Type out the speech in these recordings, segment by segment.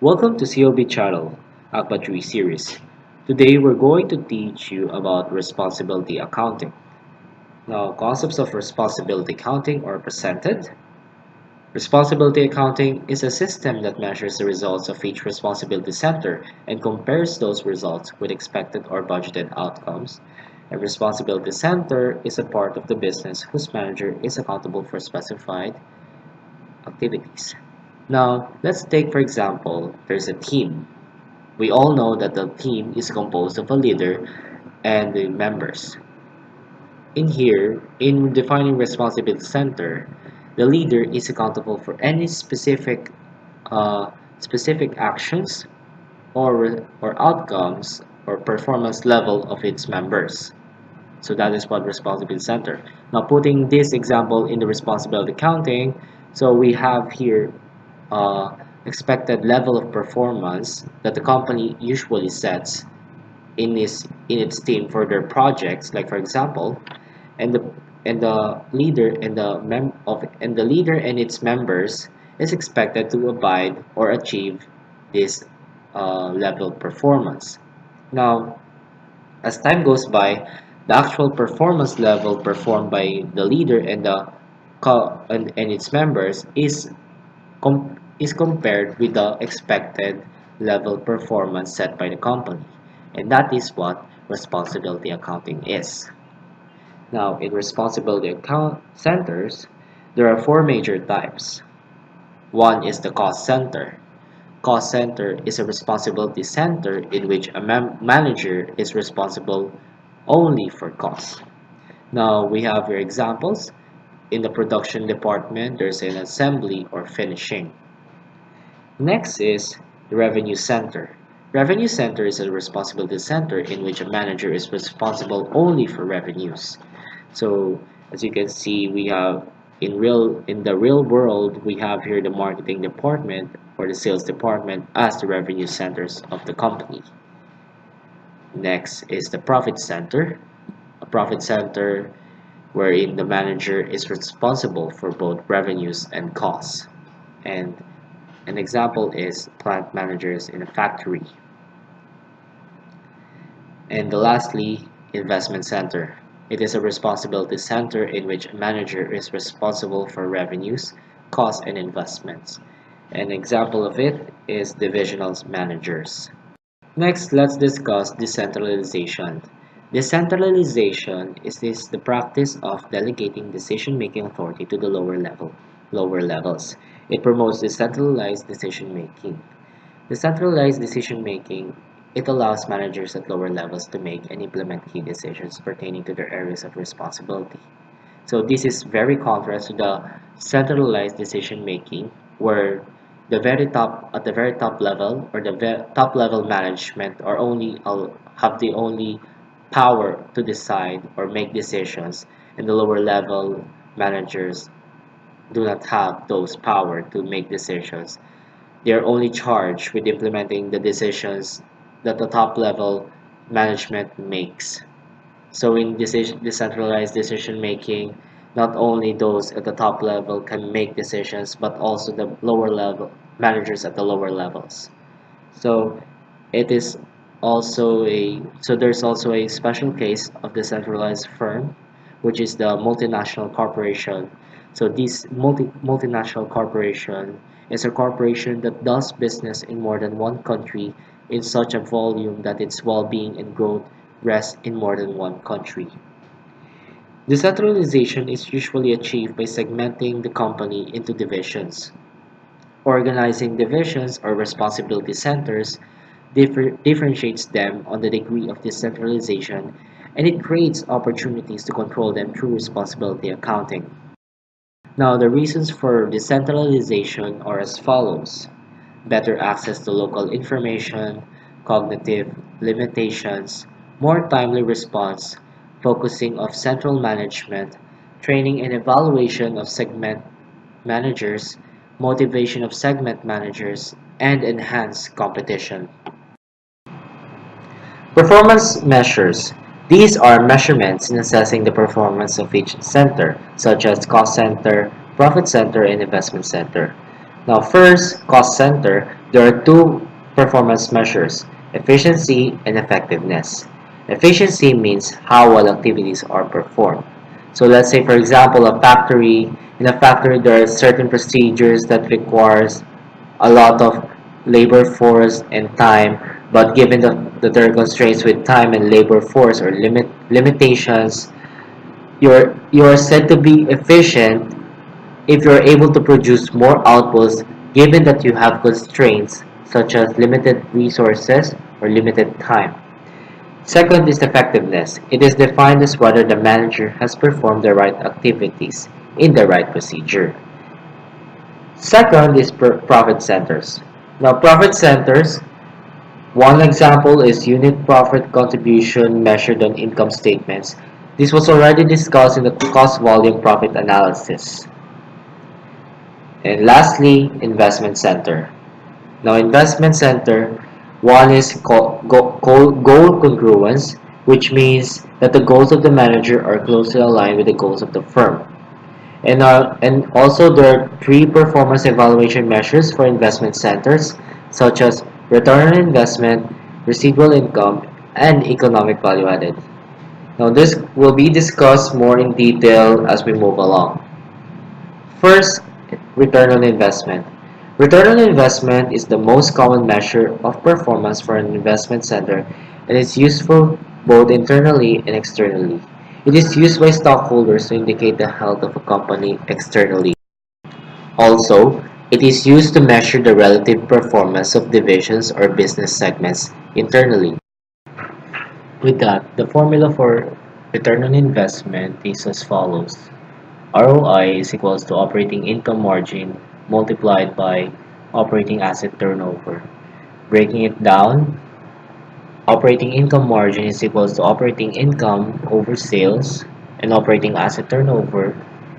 Welcome to COB channel, ACCTBA3 series. Today we're going to teach you about responsibility accounting. Now, concepts of responsibility accounting are presented. Responsibility accounting is a system that measures the results of each responsibility center and compares those results with expected or budgeted outcomes. A responsibility center is a part of the business whose manager is accountable for specified activities. Now, let's take for example, there's a team. We all know that the team is composed of a leader and the members. In here, in defining responsibility center, the leader is accountable for any specific actions or outcomes or performance level of its members. So that is what responsibility center. Now, putting this example in the responsibility accounting, so we have here expected level of performance that the company usually sets in its team for their projects, like for example, and the leader and the leader and its members is expected to abide or achieve this level of performance. Now, as time goes by, the actual performance level performed by the leader and and its members is compared with the expected level performance set by the company. And that is what responsibility accounting is. Now, in responsibility account centers, there are four major types. One is the cost center. Cost center is a responsibility center in which a manager is responsible only for costs. Now, we have your examples. In the production department, there's an assembly or finishing. Next is the revenue center. Revenue center is a responsibility center in which a manager is responsible only for revenues. So as you can see, we have in the real world, we have here the marketing department or the sales department as the revenue centers of the company. Next is the profit center. A profit center wherein the manager is responsible for both revenues and costs. And an example is plant managers in a factory. And lastly, investment center. It is a responsibility center in which a manager is responsible for revenues, costs, and investments. An example of it is divisional managers. Next, let's discuss decentralization. Decentralization is the practice of delegating decision-making authority to the lower levels. It promotes decentralized decision-making. Decentralized decision-making, it allows managers at lower levels to make and implement key decisions pertaining to their areas of responsibility. So this is very contrast to the centralized decision-making where at the very top level or the top level management are only have the only power to decide or make decisions, and the lower level managers do not have those power to make decisions. They are only charged with implementing the decisions that the top level management makes. So in decentralized decision making, not only those at the top level can make decisions, but also the lower level managers at the lower levels. So it is there's also a special case of decentralized firm, which is the multinational corporation. So this multinational corporation is a corporation that does business in more than one country in such a volume that its well-being and growth rest in more than one country. Decentralization is usually achieved by segmenting the company into divisions. Organizing divisions or responsibility centers differentiates them on the degree of decentralization, and it creates opportunities to control them through responsibility accounting. Now, the reasons for decentralization are as follows: better access to local information, cognitive limitations, more timely response, focusing of central management, training and evaluation of segment managers, motivation of segment managers, and enhanced competition. Performance measures. These are measurements in assessing the performance of each center, such as cost center, profit center, and investment center. Now first, cost center. There are two performance measures, efficiency and effectiveness. Efficiency means how well activities are performed. So let's say for example in a factory there are certain procedures that requires a lot of labor force and time, but given that there are constraints with time and labor force or limitations, you're said to be efficient if you're able to produce more outputs given that you have constraints such as limited resources or limited time. Second is effectiveness. It is defined as whether the manager has performed the right activities in the right procedure. Second is profit centers. Now, profit centers, one example is unit profit contribution measured on income statements. This was already discussed in the cost volume profit analysis. And lastly, investment center. Now, investment center, one is goal congruence, which means that the goals of the manager are closely aligned with the goals of the firm. And also there are three performance evaluation measures for investment centers, such as return on investment, residual income, and economic value added. Now, this will be discussed more in detail as we move along. First, return on investment. Return on investment is the most common measure of performance for an investment center and is useful both internally and externally. It is used by stockholders to indicate the health of a company externally. Also, it is used to measure the relative performance of divisions or business segments internally. With that, the formula for return on investment is as follows. ROI is equals to operating income margin multiplied by operating asset turnover. Breaking it down, operating income margin is equals to operating income over sales, and operating asset turnover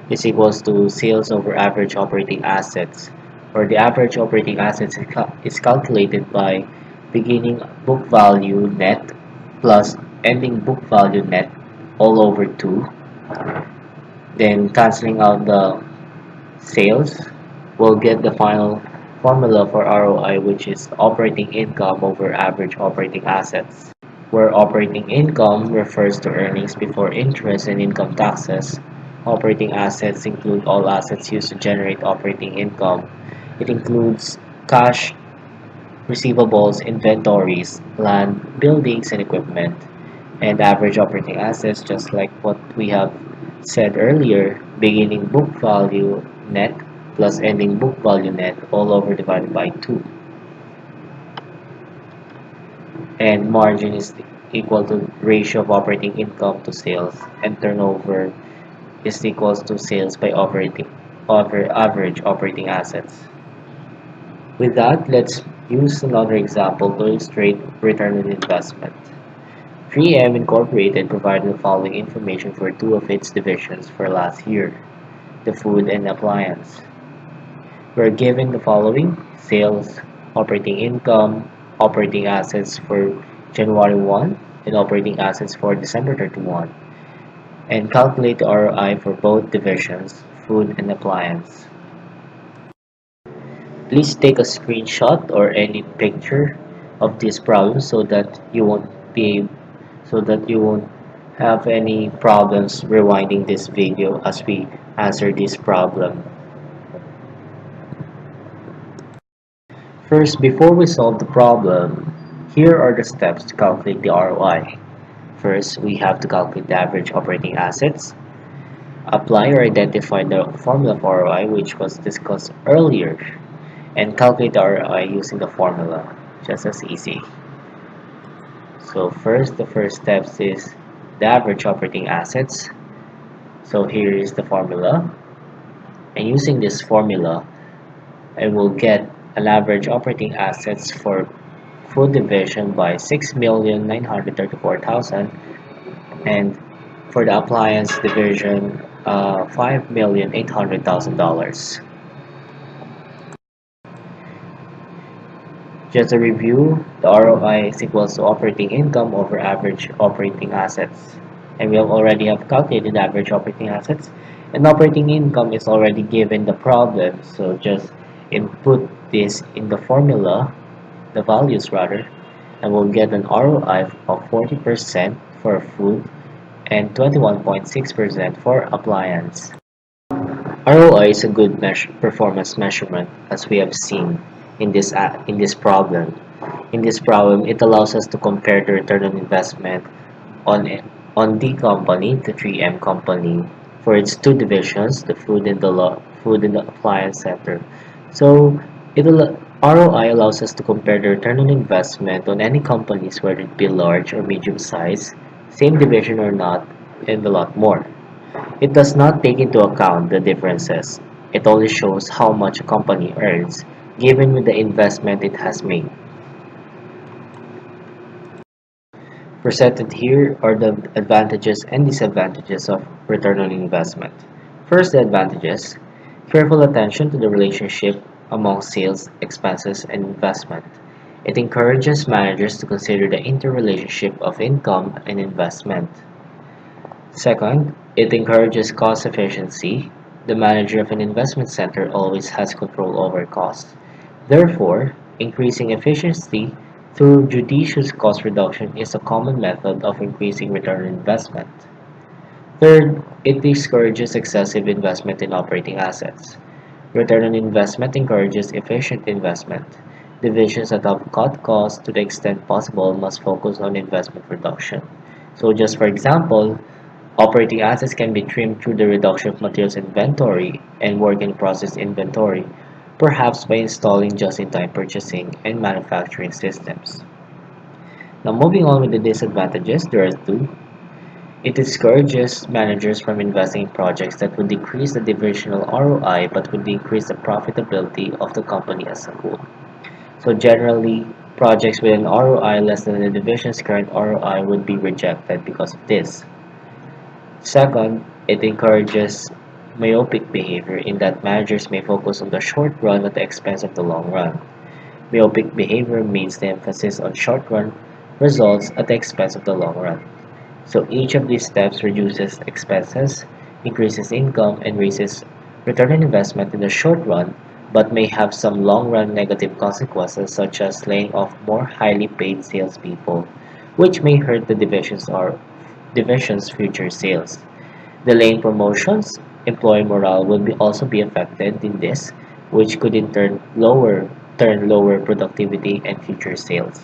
is equals to sales over average operating assets, where the average operating assets is calculated by beginning book value net plus ending book value net all over 2, then canceling out the sales, we'll get the final formula for ROI, which is operating income over average operating assets, where operating income refers to earnings before interest and income taxes. Operating assets include all assets used to generate operating income. It includes cash, receivables, inventories, land, buildings, and equipment. And average operating assets, just like what we have said earlier, beginning book value net plus ending book value net all over divided by 2. And margin is equal to ratio of operating income to sales, and turnover is equals to sales by over average operating assets. With that, let's use another example to illustrate return on investment. 3M Incorporated provided the following information for two of its divisions for last year, the food and appliance. We're given the following: sales, operating income, operating assets for January 1, and operating assets for December 31, and calculate the ROI for both divisions, food and appliance. Please take a screenshot or any picture of this problem so that you won't have any problems rewinding this video as we answer this problem. First, before we solve the problem, here are the steps to calculate the ROI. First, we have to calculate the average operating assets, apply or identify the formula for ROI, which was discussed earlier, and calculate the ROI using the formula, just as easy. So first, the first steps is the average operating assets. So here is the formula, and using this formula, I will get an average operating assets for food division by 6,934,000, and for the appliance division, $5,800,000. Just a review, the ROI is equals to operating income over average operating assets. And we already have calculated average operating assets. And operating income is already given the problem, so just Input this in the formula, the values rather, and we'll get an ROI of 40% for food and 21.6% for appliance. ROI is a good performance measurement as we have seen in this problem. In this problem, it allows us to compare the return on investment on on the company, the 3M company, for its two divisions, the food and the appliance sector. So ROI allows us to compare the return on investment on any companies, whether it be large or medium size, same division or not, and a lot more. It does not take into account the differences. It only shows how much a company earns given with the investment it has made. Presented here are the advantages and disadvantages of return on investment. First, the advantages. Careful attention to the relationship among sales, expenses, and investment. It encourages managers to consider the interrelationship of income and investment. Second, it encourages cost efficiency. The manager of an investment center always has control over costs. Therefore, increasing efficiency through judicious cost reduction is a common method of increasing return on investment. Third, it discourages excessive investment in operating assets. Return on investment encourages efficient investment. Divisions that have cut costs to the extent possible must focus on investment reduction. So just for example, operating assets can be trimmed through the reduction of materials inventory and work in process inventory, perhaps by installing just-in-time purchasing and manufacturing systems. Now moving on with the disadvantages, there are two. It discourages managers from investing in projects that would decrease the divisional ROI but would increase the profitability of the company as a whole. So generally, projects with an ROI less than the division's current ROI would be rejected because of this. Second, it encourages myopic behavior in that managers may focus on the short run at the expense of the long run. Myopic behavior means the emphasis on short run results at the expense of the long run. So each of these steps reduces expenses, increases income, and raises return on investment in the short run, but may have some long run negative consequences such as laying off more highly paid salespeople, which may hurt the division's future sales. Delaying promotions, employee morale will also be affected in this, which could in turn lower productivity and future sales.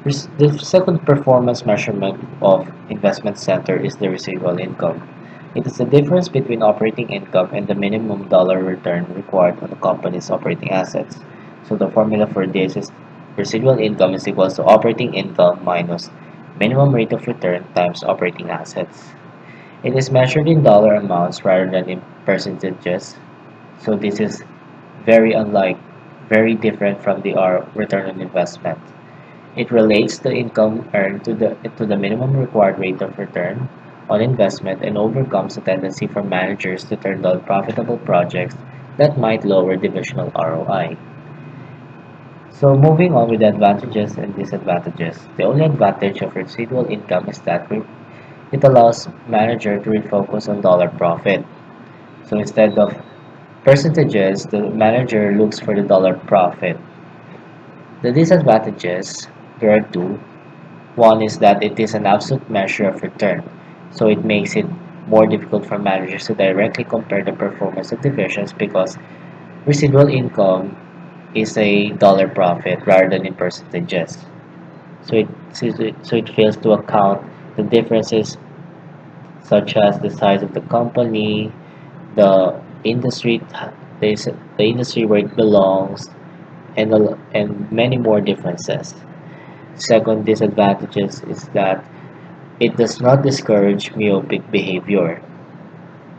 The second performance measurement of investment center is the residual income. It is the difference between operating income and the minimum dollar return required on the company's operating assets. So the formula for this is residual income is equals to operating income minus minimum rate of return times operating assets. It is measured in dollar amounts rather than in percentages. So this is very different from the return on investment. It relates the income earned to the minimum required rate of return on investment and overcomes the tendency for managers to turn down profitable projects that might lower divisional ROI. So moving on with the advantages and disadvantages. The only advantage of residual income is that it allows manager to refocus on dollar profit. So instead of percentages, the manager looks for the dollar profit. The disadvantages, there are two. One is that it is an absolute measure of return, so it makes it more difficult for managers to directly compare the performance of divisions because residual income is a dollar profit rather than in percentages. So it fails to account the differences such as the size of the company, the industry, the industry where it belongs, and many more differences. Second disadvantages is that it does not discourage myopic behavior.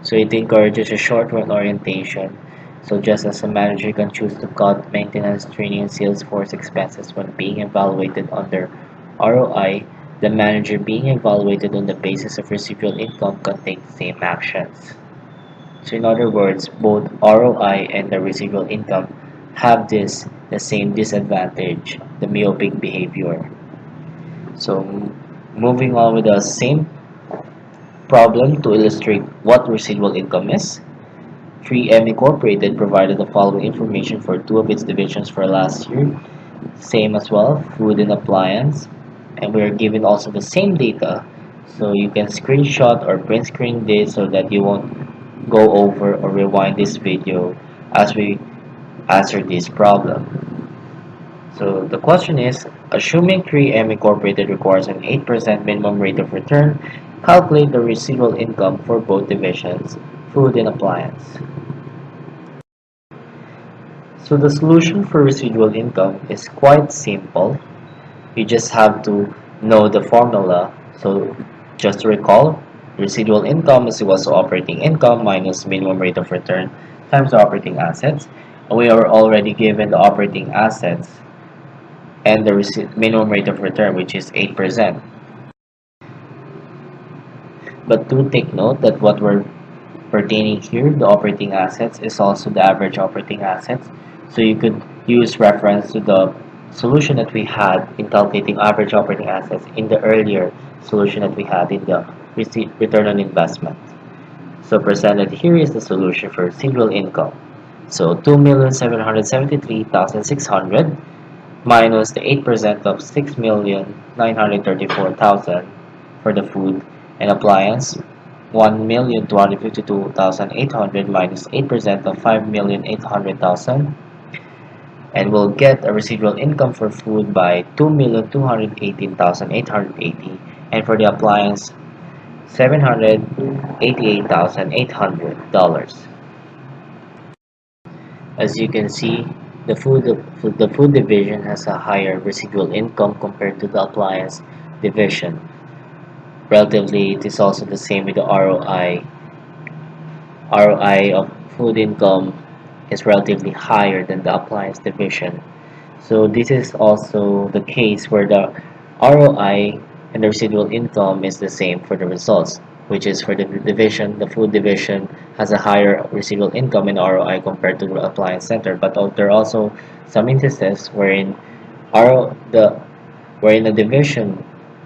So it encourages a short-run orientation. So just as a manager can choose to cut maintenance, training, and sales force expenses when being evaluated under ROI, the manager being evaluated on the basis of residual income can take the same actions. So in other words, both ROI and the residual income have the same disadvantage, the myopic behavior. So moving on with the same problem to illustrate what residual income is. 3M Incorporated provided the following information for two of its divisions for last year. Same as well, food and appliance. And we are given also the same data. So you can screenshot or print screen this so that you won't go over or rewind this video as we answer this problem. So the question is, assuming 3M Incorporated requires an 8% minimum rate of return, calculate the residual income for both divisions, food and appliance. So the solution for residual income is quite simple. You just have to know the formula. So just to recall, residual income is equal to operating income minus minimum rate of return times the operating assets. And we are already given the operating assets and the minimum rate of return, which is 8%. But do take note that what we're pertaining here, the operating assets, is also the average operating assets. So you could use reference to the solution that we had in calculating average operating assets in the earlier solution that we had in the return on investment. So presented here is the solution for residual income. So 2,773,600 minus the 8% of 6,934,000 for the food and appliance, 1,252,800 minus 8% of 5,800,000, and we'll get a residual income for food by 2,218,880, and for the appliance, $788,800. As you can see, the food division has a higher residual income compared to the appliance division. Relatively, it is also the same with the ROI. ROI of food income is relatively higher than the appliance division. So this is also the case where the ROI and the residual income is the same for the results, which is for the division, the food division has a higher residual income and ROI compared to the appliance center. But there are also some instances wherein wherein a division,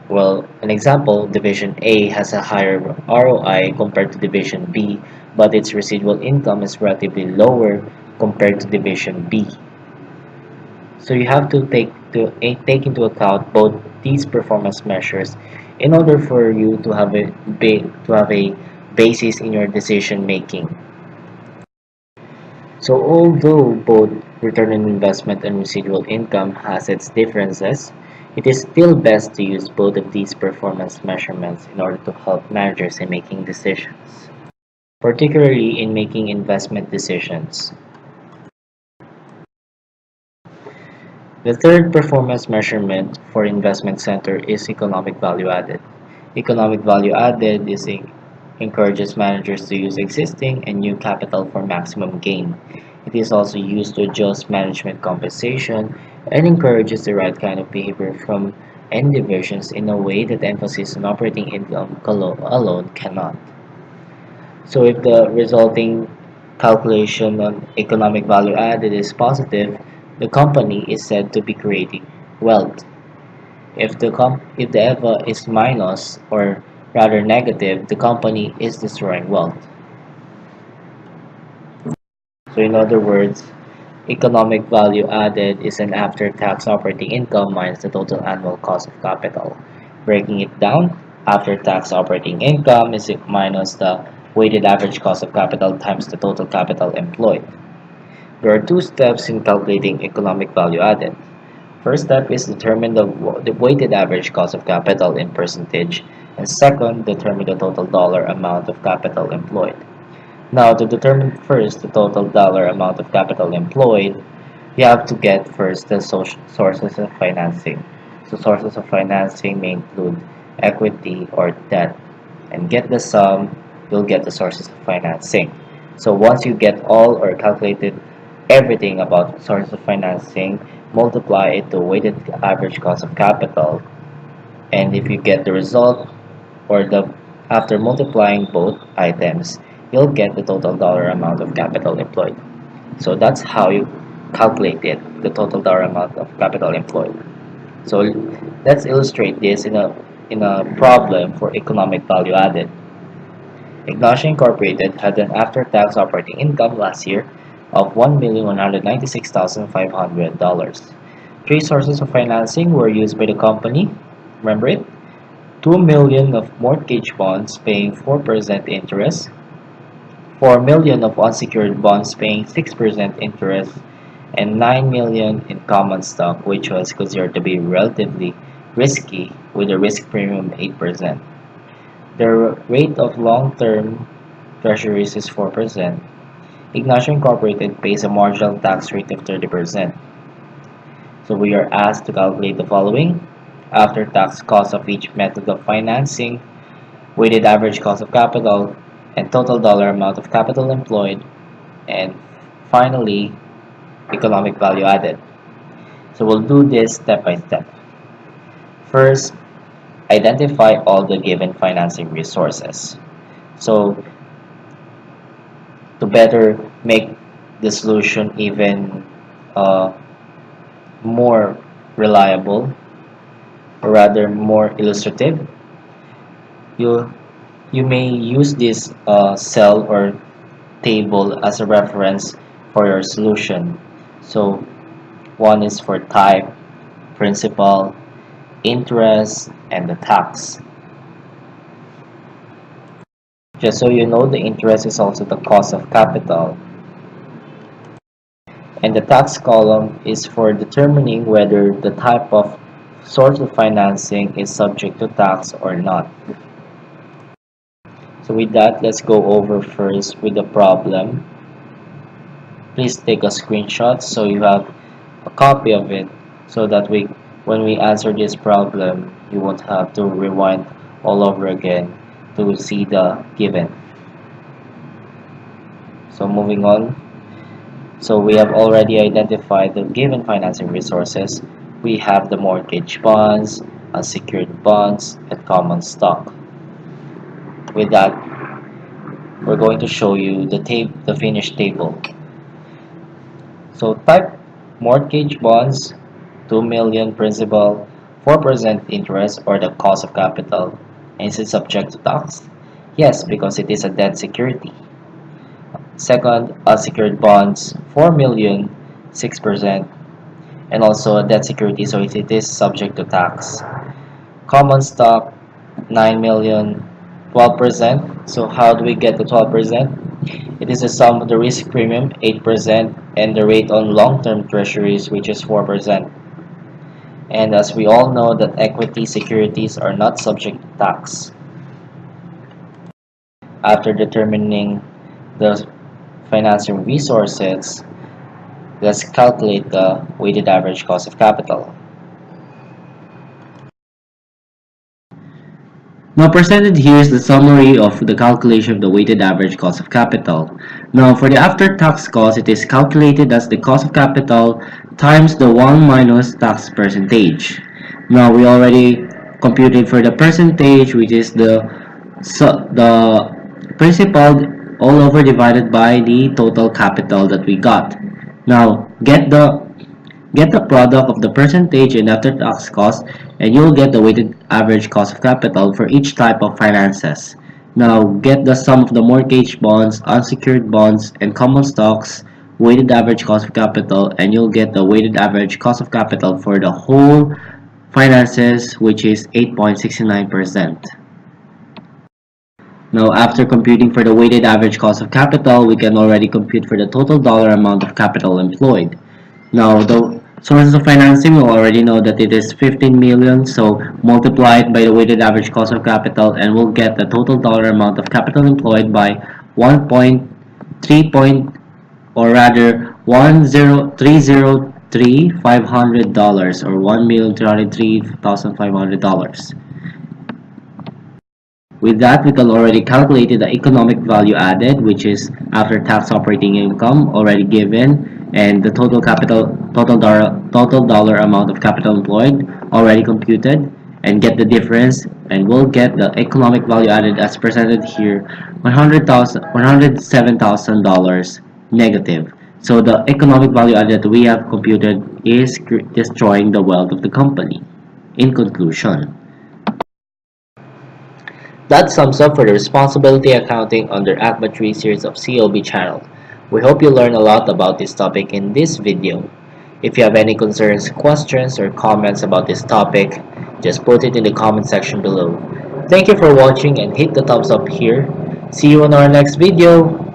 well, an example, division A has a higher ROI compared to division B, but its residual income is relatively lower compared to division B. So you have to take into account both these performance measures in order for you to have a basis in your decision making. So although both return on investment and residual income has its differences, it is still best to use both of these performance measurements in order to help managers in making decisions, particularly in making investment decisions. The third performance measurement for investment center is economic value added. Economic value added encourages managers to use existing and new capital for maximum gain. It is also used to adjust management compensation and encourages the right kind of behavior from any divisions in a way that emphasis on operating income alone cannot. So if the resulting calculation on economic value added is positive, the company is said to be creating wealth. If the EVA is minus or rather negative, the company is destroying wealth. So in other words, economic value added is an after-tax operating income minus the total annual cost of capital. Breaking it down, after-tax operating income is minus the weighted average cost of capital times the total capital employed. There are two steps in calculating economic value added. First step is determine the weighted average cost of capital in percentage, and second, determine the total dollar amount of capital employed. Now, to determine first the total dollar amount of capital employed, you have to get first the sources of financing. So sources of financing may include equity or debt. And get the sum, you'll get the sources of financing. So once you get all or calculated everything about sources of financing, multiply it to weighted average cost of capital. And if you get the result or the after multiplying both items, you'll get the total dollar amount of capital employed. So that's how you calculate it, the total dollar amount of capital employed. So let's illustrate this in a problem for economic value added. Ignacio Incorporated had an after-tax operating income last year of $1,196,500. Three sources of financing were used by the company. Remember it? 2 million of mortgage bonds paying 4% interest, 4 million of unsecured bonds paying 6% interest, and 9 million in common stock, which was considered to be relatively risky with a risk premium of 8%. The rate of long-term treasuries is 4%. Ignacio Incorporated pays a marginal tax rate of 30%. So we are asked to calculate the following: after-tax cost of each method of financing, weighted average cost of capital, and total dollar amount of capital employed, and finally, economic value added. So we'll do this step by step. First, identify all the given financing resources. So to better make the solution even more reliable, or rather more illustrative, you you may use this cell or table as a reference for your solution. So one is for type, principal, interest, and the tax. Just so you know, the interest is also the cost of capital. And the tax column is for determining whether the type of source of financing is subject to tax or not. So with that, let's go over first with the problem. Please take a screenshot so you have a copy of it, so that when we answer this problem, you won't have to rewind all over again to see the given. So moving on. So we have already identified the given financing resources. We have the mortgage bonds, unsecured bonds, and common stock. With that, we're going to show you the finished table. So type mortgage bonds, 2 million principal, 4% interest, or the cost of capital. And is it subject to tax? Yes, because it is a debt security. Second, unsecured bonds, 4 million, 6%, and also a debt security, so it is subject to tax. Common stock, 9 million, 12%. So how do we get the 12%? It is the sum of the risk premium, 8%, and the rate on long-term treasuries, which is 4%. And as we all know that equity securities are not subject to tax. After determining the financing resources, let's calculate the weighted average cost of capital. Now presented here is the summary of the calculation of the weighted average cost of capital. Now for the after-tax cost, it is calculated as the cost of capital times the 1 minus tax percentage. Now we already computed for the percentage, which is the principal all over divided by the total capital that we got. Now get the product of the percentage and after-tax cost, and you'll get the weighted average cost of capital for each type of finances. Now get the sum of the mortgage bonds, unsecured bonds, and common stocks weighted average cost of capital, and you'll get the weighted average cost of capital for the whole finances, which is 8.69%. Now after computing for the weighted average cost of capital, we can already compute for the total dollar amount of capital employed. Now the sources of financing, we already know that it is 15 million, so multiply it by the weighted average cost of capital and we'll get the total dollar amount of capital employed by 1.3 or rather $1,030,500 or $1,303,500. With that, we can already calculate the economic value added, which is after tax operating income already given, and the total dollar amount of capital employed already computed, and get the difference, and we'll get the economic value added as presented here, $107,000 negative. So the economic value added that we have computed is destroying the wealth of the company. In conclusion, That sums up for the Responsibility Accounting under ACCTBA3 series of CLB channel. We hope you learned a lot about this topic in this video. If you have any concerns, questions, or comments about this topic, just put it in the comment section below. Thank you for watching and hit the thumbs up here. See you in our next video.